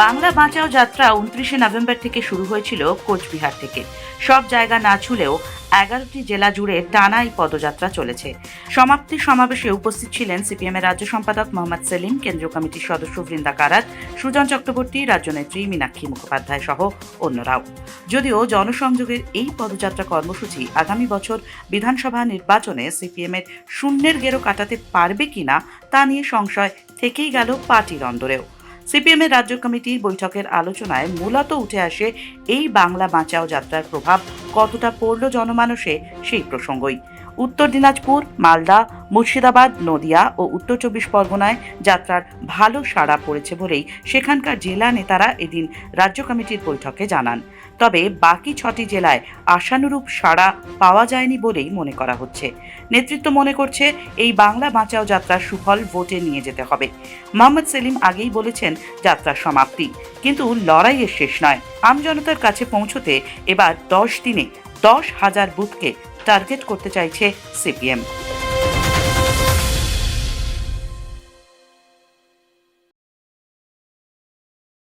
বাংলা বাঁচাও যাত্রা 29শে নভেম্বর থেকে শুরু হয়েছিল কোচবিহার থেকে। সব জায়গা না ছুলেও 11টি জেলা জুড়ে টানা এই পদযাত্রা চলেছে। সমাপ্তি সমাবেশে উপস্থিত ছিলেন সিপিএমের রাজ্য সম্পাদক মোহাম্মদ সেলিম, কেন্দ্রীয় কমিটির সদস্য বৃন্দা কারাত, সুজন চক্রবর্তী, রাজ্যনেত্রী মীনাক্ষী মুখোপাধ্যায় সহ অন্যরাও। যদিও জনসংযোগের এই পদযাত্রা কর্মসূচি আগামী বছর বিধানসভা নির্বাচনে সিপিএমের শূন্যের গেরো কাটাতে পারবে কিনা তা নিয়ে সংশয় থেকেই গেল পার্টির অন্দরেও। সিপিএমের রাজ্য কমিটির বৈঠকের আলোচনায় মূলত উঠে আসে এই বাংলা বাঁচাও যাত্রার প্রভাব কতটা পড়ল জনমানসে সেই প্রসঙ্গই। উত্তর দিনাজপুর, মালদা, মুর্শিদাবাদ, নদিয়া ও উত্তর 24 পরগনায় যাত্রার ভালো সাড়া পড়েছে বলেই সেখানকার জেলা নেতারা এদিন রাজ্য কমিটির বৈঠকে জানান। তবে বাকি 6টি জেলায় আশানুরূপ সাড়া পাওয়া যায়নি বলেই মনে করা হচ্ছে। নেতৃত্ব মনে করছে এই বাংলা বাঁচাও যাত্রার সুফল ভোটে নিয়ে যেতে হবে। মোহাম্মদ সেলিম আগেই বলেছেন যাত্রার সমাপ্তি, কিন্তু লড়াইয়ের শেষ নয়। আমজনতার কাছে পৌঁছতে এবার 10 দিনে 10,000 বুথকে টার্গেট করতে চাইছে সিপিএম।